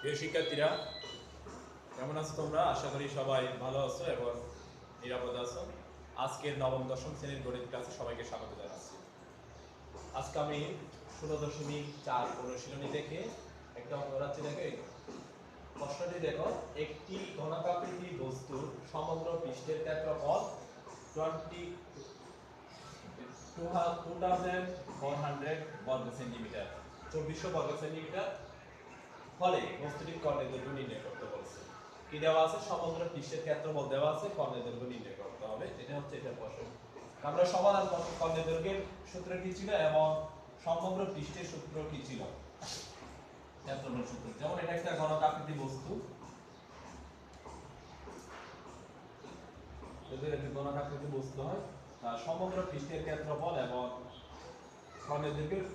প্রিয় শিক্ষার্থীরা, কেমন আছো তোমরা? আশা করি সবাই ভালো আছো এবং নিরাপদে আছো। আজকের নবম দশম শ্রেণীর গণিত ক্লাসে সবাইকে স্বাগত জানাচ্ছি। আজকে আমি 16.4 অনুশীলনী থেকে একটা অঙ্ক করাচ্ছি। দেখো, প্রশ্নটি দেখো, একটি ঘনকাকৃতি বস্তুর সমগ্র পৃষ্ঠের ক্ষেত্রফল 2400 বর্গ সেন্টিমিটার, 2400 বর্গ সেন্টিমিটার ফলে বস্তুটির কর্ণের দৈর্ঘ্য নির্ণয় করতে বলছে। কি দেওয়া আছে? সমগ্র পৃষ্ঠের ক্ষেত্রফল দেওয়া আছে, কর্ণের দৈর্ঘ্য নির্ণয় করতে হবে। এটা হচ্ছে এটা প্রশ্ন। আমরা সমাধান করব কর্ণের দৈর্ঘ্যের সূত্র কি ছিল এবং সমগ্র পৃষ্ঠের সূত্র কি ছিল। ক্ষেত্রফল সূত্র, যেমন এটা একটা ঘনকাকৃতি বস্তু, যদি একটা ঘনকাকৃতি বস্তু হয়, তার সমগ্র পৃষ্ঠের ক্ষেত্রফল এবং কর্ণের দৈর্ঘ্যের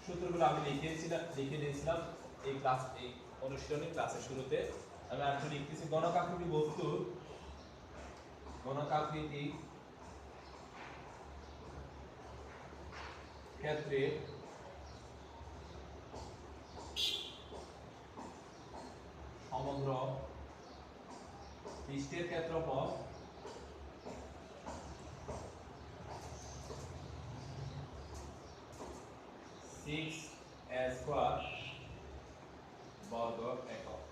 সূত্রগুলো আমি লিখে দিয়েছিলাম এই অনুশীলনী ক্লাসের শুরুতে। আমি এখন লিখতেছি ঘনকাকৃতি বস্তুর ঘনকাকৃতি ক্ষেত্রে সমগ্র পৃষ্ঠের ক্ষেত্রফল 6a² বর্গ একক।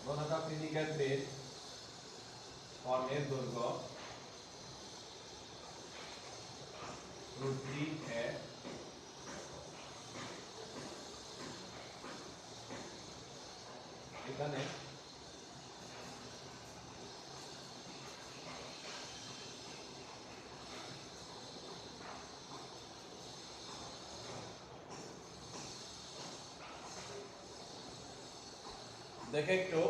ঘনকাকৃতি ক্ষেত্রের কর্ণের দৈর্ঘ্য √3a এখানে দেখে একটু,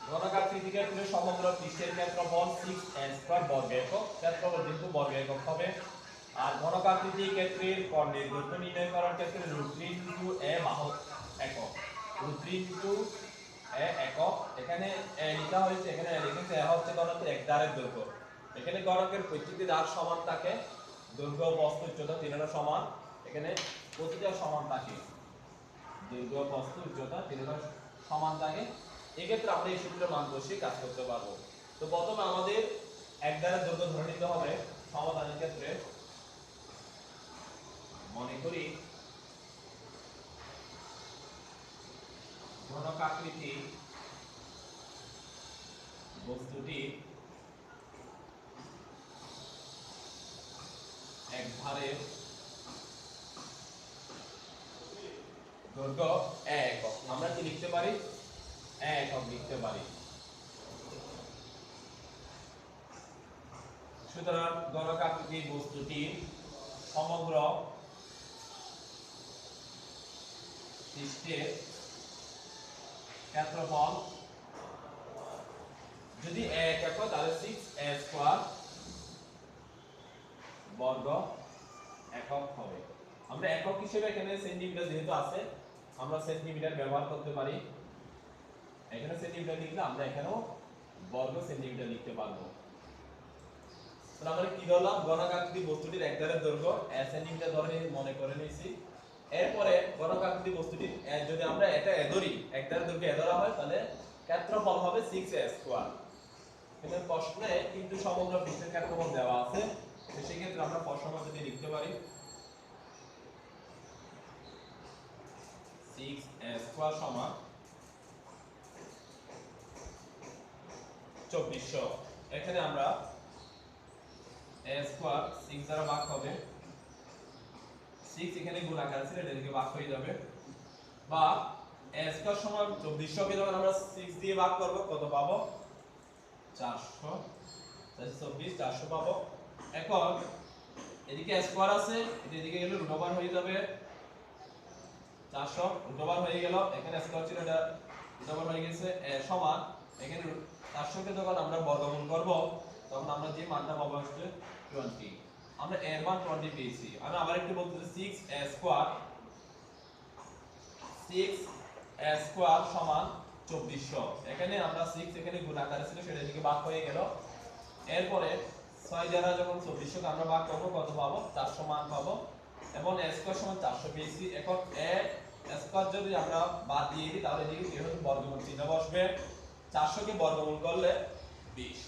ঘনকাকৃতি ক্ষেত্রে সমগ্র পৃষ্ঠের ক্ষেত্রফল 6a² বর্গ একক, ক্ষেত্রফল কিন্তু বর্গ একক হবে। আর ঘনকাকৃতি ক্ষেত্রের কর্ণের দৈর্ঘ্য নির্ণয় করার ক্ষেত্রে √3 × a বাহক একক, √3 × a একক। এখানে a লেখা হয়েছে, এখানে লিখেছে a হচ্ছে ঘনকের এক ধারের দৈর্ঘ্য। এখানে ঘনকের প্রত্যেকটি ধার সমান থাকে, দৈর্ঘ্য, প্রস্থ, উচ্চতা তিনটা সমান। এখানে প্রতিটা সমান থাকে, দৈর্ঘ্য, প্রস্থ, উচ্চতা তিনটা সমান থাকে। এক্ষেত্রে আমরা এই সূত্রের মান বসিয়ে কাজ করতে পারবো। তো প্রথমে আমাদের এক ধারের দৈর্ঘ্য ধরে নিতে হবে সমাধানের ক্ষেত্রে। মনে করি ঘনকাকৃতি বস্তুটি এক ধারের দৈর্ঘ্য a একক। আমরা কি লিখতে পারি? a একক লিখতে পারি। সুতরাং ঘনকাকৃতি বস্তুটির সমগ্র পৃষ্ঠের ক্ষেত্রফল যদি a একক হয় তাহলে 6a² বর্গ একক হবে। আমরা একক হিসেবে এখানে সেন্টিমিটার যেহেতু আছে, আমরা সেন্টিমিটার ব্যবহার করতে পারি। এখানে সেন্টিমিটার লিখলে আমরা এখানেও বর্গ সেন্টিমিটার লিখতে পারবো। তাহলে আমরা কি ধরলাম? ঘনকাকৃতি বস্তুটির এক ধারের দৈর্ঘ্য 1 সেন্টিমিটার ধরে মনে করে নিয়েছি। এরপরে ঘনকাকৃতি বস্তুটির যদি আমরা এটা ধরি, এক ধারের দৈর্ঘ্য ধরা হয়, তাহলে ক্ষেত্রফল হবে 6a²। এখানে প্রশ্নে কিন্তু সমগ্র পৃষ্ঠের ক্ষেত্রফল দেওয়া আছে, তো সেই ক্ষেত্রে আমরা প্রশ্ন পদ্ধতি লিখতে পারি 6a² সমান 2400। এখানে আমরা a² 6 দ্বারা ভাগ হবে, 6 এখানে গুণাকার ছিল, এটা থেকে ভাগ হয়ে যাবে। বা a² সমান 2400 কে যখন আমরা 6 দিয়ে ভাগ করব কত পাবো? 400, 424, 400 পাবো। এখন এদিকে a² আছে, এদিকে গেলে √ওভার হয়ে যাবে 400, √ওভার হয়ে গেল। এখানে a² ছিল, এটা √ওভার হয়ে গেছে। সমান এখানে 400 কে যখন আমরা বর্গমূল করব তখন আমরা যে মানটা পাবো হচ্ছে 20। আমরা এর মান 20 পেয়েছি। আমি আবার একটু বলতেছি 6a² সমান 2400। এখানে আমরা 6 এখানে গুণ আকারে ছিল, সেটা দিকে ভাগ হয়ে গেল। এরপরে 6 দ্বারা যখন 2400 কে আমরা ভাগ করব কত পাবো 400 মান পাবো এবং a স্কয়ার সমান 400 পেয়েছি। এখন a স্কয়ার যদি আমরা বাদ দিয়ে দিই তাহলে এদিকে কি হবে বর্গমূল চিহ্ন বসবে 400 কে বর্গমূল করলে 20।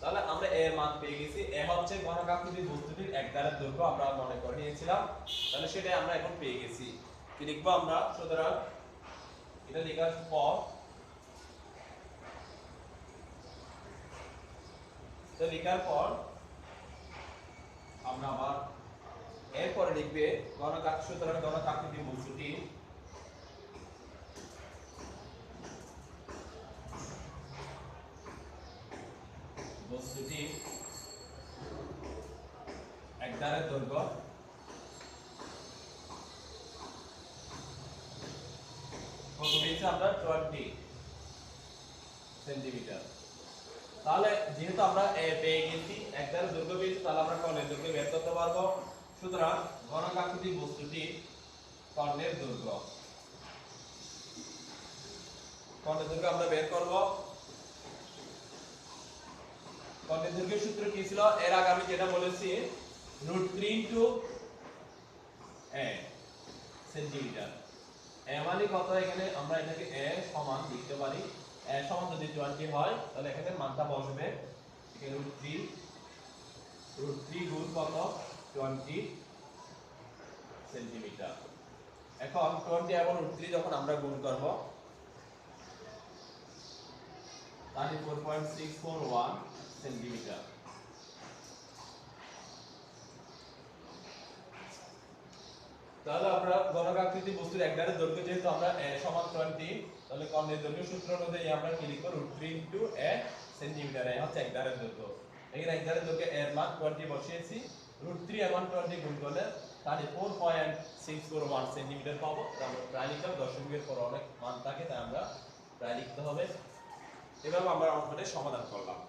তাহলে আমরা a এর মান পেয়ে গেছি। a হচ্ছে ঘনকাকৃতির বস্তুটির এক ধারের দৈর্ঘ্য আমরা মনে করে নিয়েছিলাম, তাহলে সেটাই আমরা এখন পেয়ে গেছি। কি লিখবো আমরা? সুতরাং এটা লেখার পর তো লেখার পর আমরা আবার এরপরে লিখবে সুতরাং ঘনকাকৃতির বস্তুটি এক ধারের দৈর্ঘ্য কত পেয়েছি আমরা 20 সেন্টিমিটার। তাহলে যেহেতু আমরা পেয়ে গেছি এক ধারের দৈর্ঘ্য পেয়েছি, তাহলে আমরা কর্ণের দৈর্ঘ্য বের করতে পারবো। সুতরাং ঘনকাকৃতির বস্তুটি কর্ণের দৈর্ঘ্য আমরা বের করব। কর্ণের দৈর্ঘ্যের সূত্র কি ছিল? এর আগে আমি যেটা বলেছি √3 ইনটু a সেন্টিমিটার। a মানে কত? এখানে আমরা এটাকে a সমান লিখতে পারি। a সমান যদি 20 হয় তাহলে এখানে মানটা বসবে এখানে √3 গুণ কত 20 সেন্টিমিটার। এখন 20 এবং √3 যখন আমরা গুণ করব 34.641 সেন্টিমিটার। তাহলে আমরা ঘনকাকৃতির বস্তুর এক ধারের দৈর্ঘ্য যেহেতু আমরা a সমান 20, তাহলে কর্ণের দৈর্ঘ্য সূত্র অনুযায়ী আমরা কি লিখব? √3 ইনটু a সেন্টিমিটার। a হচ্ছে এক ধারের দৈর্ঘ্য। এখানে এক ধারের দৈর্ঘ্য এর মান 20 বসিয়েছি। √3 এবং 20 গুণ করলে 34.641 সেন্টিমিটার পাবো। আমরা প্রায় লিখলাম, দশমিকের পর অনেক মান থাকে তাই আমরা প্রায় লিখতে হবে। এভাবে আমরা অঙ্কটা সমাধান করলাম।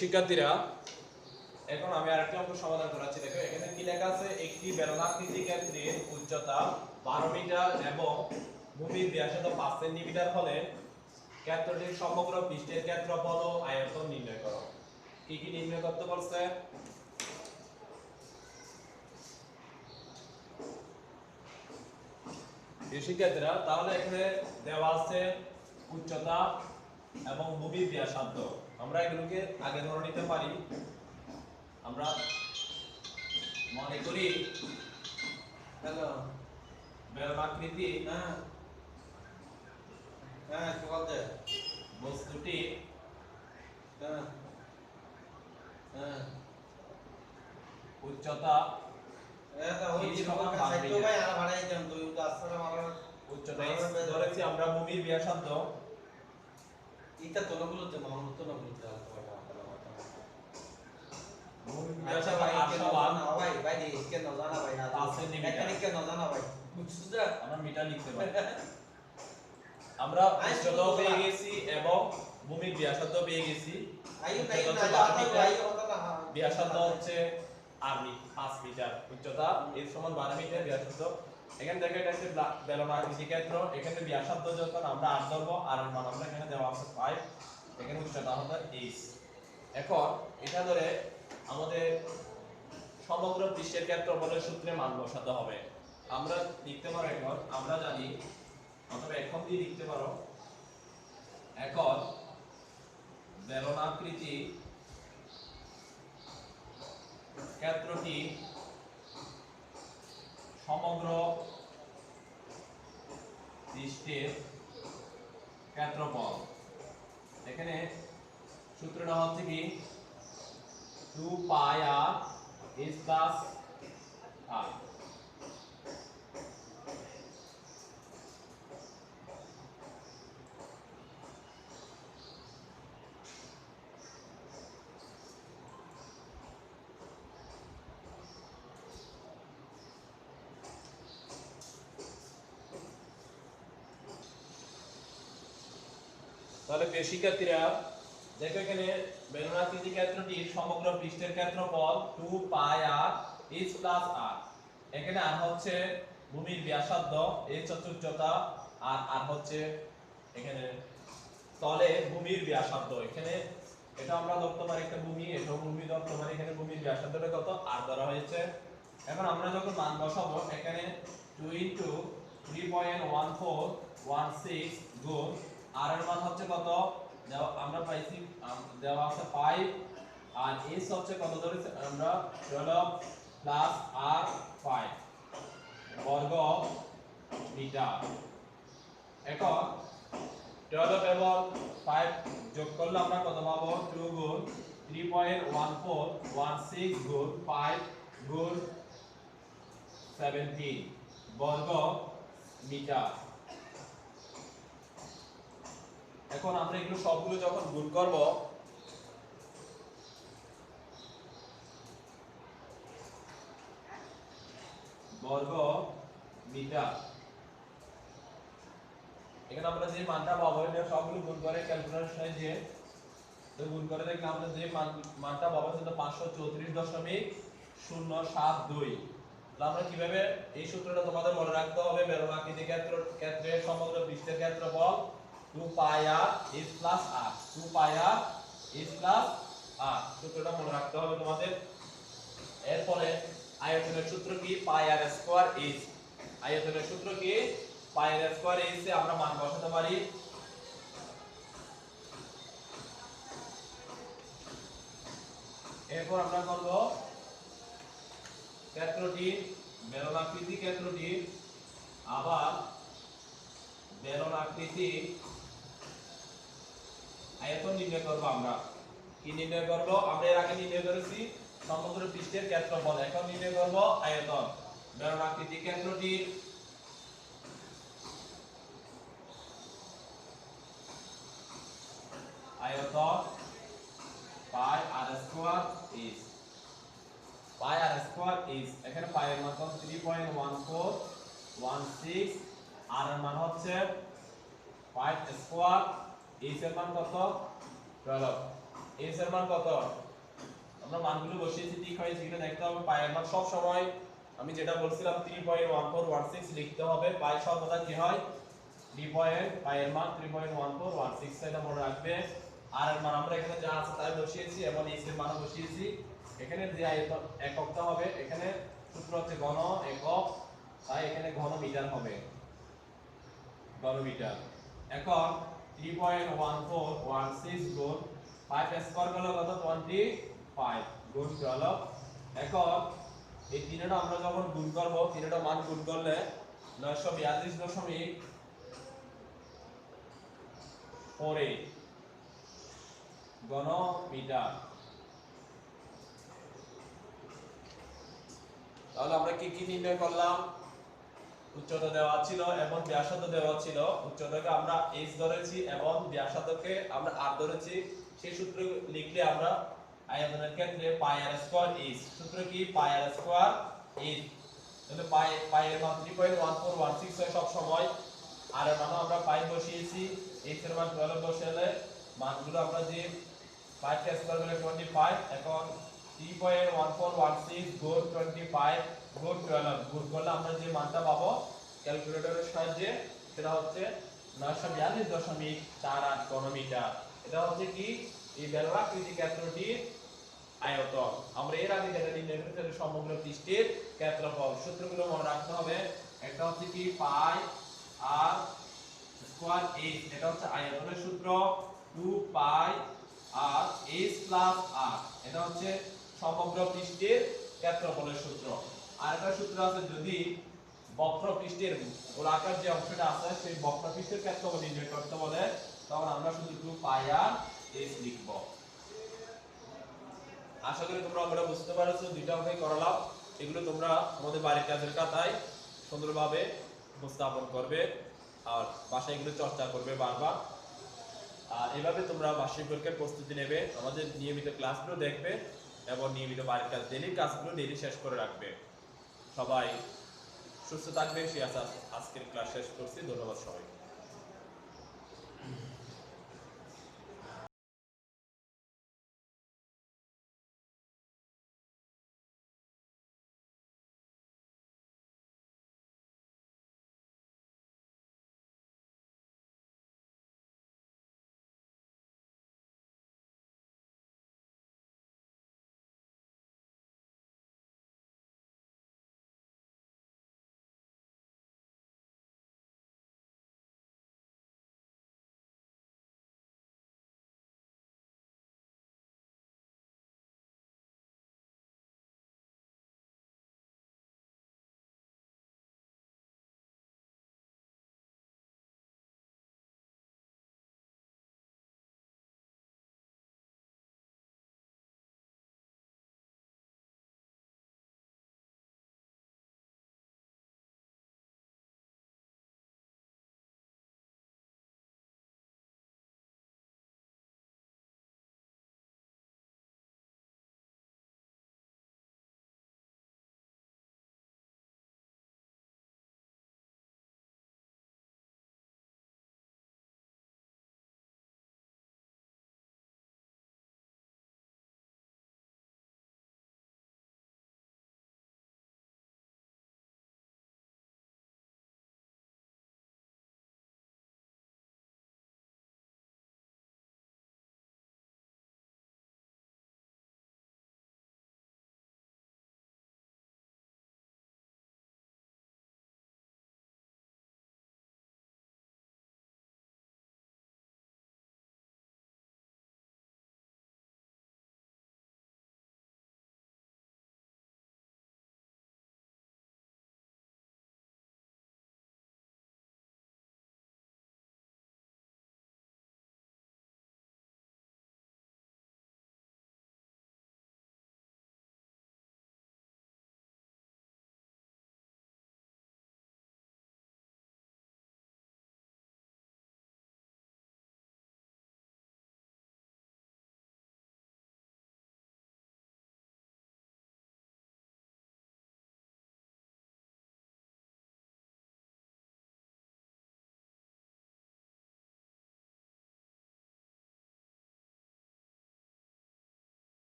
শিক্ষার্থীরা, এখন আমি আরেকটা অঙ্ক সমাধান করাচ্ছি। দেখো এখানে কি লেখা আছে? একটি বেলনাকৃতি ক্ষেত্রের উচ্চতা 12 মিটার এবং ভূমির ব্যাসার্ধ 5 সেন্টিমিটার হলে ক্ষেত্রটির সমগ্র পৃষ্ঠের ক্ষেত্রফল ও আয়তন নির্ণয় করো। কি কি নির্ণয় করতে বলছে? শিক্ষার্থীরা, তাহলে এখানে দেওয়া আছে উচ্চতা এবং ভূমির ব্যাসার্ধ। আমরা এগুলোকে আগে ধরে নিতে পারি। আমরা মনে করি বেলনাকৃতি বস্তুটি উচ্চতা ধরেছি আমরা ভূমির ব্যাসার্ধ মিটার লিখতে পারি। আমরা উচ্চতাও পেয়ে গেছি এবং ভূমির ব্যাসার্ধ পেয়ে গেছি। ব্যাসার্ধ হচ্ছে 5 মিটার, উচ্চতা এর সমান 12 মিটার ব্যাসার্ধ। এখানে দেখো এটা হচ্ছে বেলনাকৃতি ক্ষেত্র। এখানে ব্যাসার্ধ যখন আমরা 8 ধরবো আর এর মান আমরা এখানে দেওয়া আছে 5, এখানে উচ্চতা হলো h। এখন এটা ধরে আমাদের সমগ্র পৃষ্ঠের ক্ষেত্রফলের সূত্রে মান বসাতে হবে। আমরা লিখতে পারো, এখন আমরা জানি অথবা এখন দিয়ে লিখতে পারো, এখন বেলনাকৃতি ক্ষেত্রটি সমগ্র পৃষ্ঠের ক্ষেত্রফল। এখানে সূত্রটা হচ্ছে কি 2 পাই আর h প্লাস r। তাহলে প্রিয় শিক্ষার্থীরা, দেখো এখানে বেলনাকৃতি ক্ষেত্রটির সমগ্র পৃষ্ঠের ক্ষেত্রফল 2 পাই আর h প্লাস r। এখানে r হচ্ছে ভূমির ব্যাসার্ধ এইচ হচ্ছে উচ্চতা আর আর হচ্ছে এখানে তলে ভূমির ব্যাসার্ধ। এখানে এটা আমরা ধরতে পারি একটা ভূমি, এটা ভূমি ধরতে পারি। এখানে ভূমির ব্যাসার্ধটা কত আর ধরা হয়েছে। এখন আমরা যখন মান বসাবো এখানে 2 3.1416 গুণ আর এর মান হচ্ছে কত আমরা পাইছি দেওয়া আছে 5 আর এস হচ্ছে কত ধরেছে আমরা 12 প্লাস আর 5 বর্গ মিটার। এখন 12 এবং 5 যোগ করলে আমরা কত পাবো 2 গুণ 3.1416 গুণ 5 গুণ 17 বর্গ মিটার। এখন আমরা এগুলো সবগুলো যখন গুণ করব বর্গ মিটার, এখানে আমরা যে মানটা পাবো এটা সবগুলো গুণ করে ক্যালকুলেটরের সাহায্যে তো গুণ করে দেখলে আমরা যে মানটা পাবো সেটা 534.072। তাহলে আমরা কিভাবে এই সূত্রটা তোমাদের মনে রাখতে হবে, বেলনাকৃতি ক্ষেত্রের সমগ্র পৃষ্ঠের ক্ষেত্রফল 2 পাই আর s প্লাস r 2 পাই আর s প্লাস r সূত্রটা মনে রাখতে হবে তোমাদের। এরপরে আয়তনের সূত্র কি পাই আর স্কয়ার s, আয়তনের সূত্র কি পাই আর স্কয়ার s এ আমরা মান বসাতে পারি। এরপর আমরা করব ক্ষেত্রটি বেলনাকৃতি ক্ষেত্রটি আবার বেলনাকৃতি আয়তন নির্ণয় করব। আমরা কি নির্ণয় করব আমরা এর আগে নির্ণয় করেছি সমগ্র পৃষ্ঠের ক্ষেত্রফল, এখন নির্ণয় করব আয়তন। বেলনাকৃতি ক্ষেত্রটি আয়তন pi r square is pi r square is এখানে পাই এর মান 3.1416 আর এর মান হচ্ছে 5 স্কয়ার, is এর মান কত 12, is এর মান কত আমরা মানগুলো বসিয়েছি ঠিক হয়েছে কিনা দেখতে হবে। পাই এর মান সব সময় আমি যেটা বলছিলাম 3.1416 লিখতে হবে। পাই সর্বদা কি হয় 3. পাই এর মান 3.1416 এটা মনে রাখবে। আর এর মান আমরা এখানে যা আছে তাই বসিয়েছি এবং s এর মানও বসিয়েছি। এখানে যে আয়তন এককটা হবে এখানে সূত্র হচ্ছে ঘন একক, তাই এখানে ঘন মিটার হবে, ঘন মিটার। এখন 3.1416 গুণ 5 স্কয়ার করলে কত 25 গুণ 12। এখন এই তিনটা আমরা যখন গুণ করব তিনটা মান গুণ করলে 942.48 ঘন মিটার। তাহলে আমরা কি কি নির্ণয় করলাম, উচ্চতা দেওয়া ছিল এবং ব্যাসার্ধ দেওয়া ছিল। উচ্চতাকে আমরা h ধরেছি এবং ব্যাসার্ধকে আমরা r ধরেছি। সেই সূত্র লিখলে আমরা আয়তনের ক্ষেত্রে পাই আর স্কয়ার is সূত্র কি পাই আর স্কয়ার is, তাহলে পাই এর মান 3.1416 হয় সব সময়। আর এর মানও আমরা পাই বসিয়েছি, x এর মান 12 বসালে মানগুলো আমরা যে 5 কে স্কয়ার করলে 25। এখন 3.1416 গুণ 25 গুণ 12 গুণ করলে আমরা যে মানটা পাবো ক্যালকুলেটরের সাহায্যে সেটা হচ্ছে 942.48 ঘন মিটার। এটা হচ্ছে কি এই বেলনাকৃতি ক্ষেত্রটির আয়তন। আমরা এর আগে যেটা নির্ণয় করেছি সমগ্র পৃষ্ঠের ক্ষেত্রফল। সূত্রগুলো মনে রাখতে হবে। একটা হচ্ছে কি পাই আর স্কয়ার h, এটা হচ্ছে আয়তনের সূত্র 2 পাই আর h প্লাস r, এটা হচ্ছে সমগ্র পৃষ্ঠের ক্ষেত্রফলের সূত্র। আর একটা সূত্র আছে যদি বক্রপৃষ্ঠের গোলাকার যে অংশটা আছে সেই বক্রপৃষ্ঠের ক্ষেত্রফল নির্ণয় করতে বলে তখন আমরা শুধু 2 পাই আর h লিখব। আশা করি তোমরা আমরা বুঝতে পারছো, দুইটা অঙ্কই করালাম। এগুলো তোমরা তোমাদের বাড়ির কাজের খাতায় সুন্দরভাবে উপস্থাপন করবে আর বাসায় এগুলো চর্চা করবে বারবার। আর এভাবে তোমরা বার্ষিক পরীক্ষার প্রস্তুতি নেবে, আমাদের নিয়মিত ক্লাসগুলো দেখবে এবং নিয়মিত বাড়ির কাজ ডেইলি কাজগুলো ডেইলি শেষ করে রাখবে। সবাই সুস্থ থাকবে, সেই আশা আজকের ক্লাস শেষ করছি। ধন্যবাদ সবাইকে।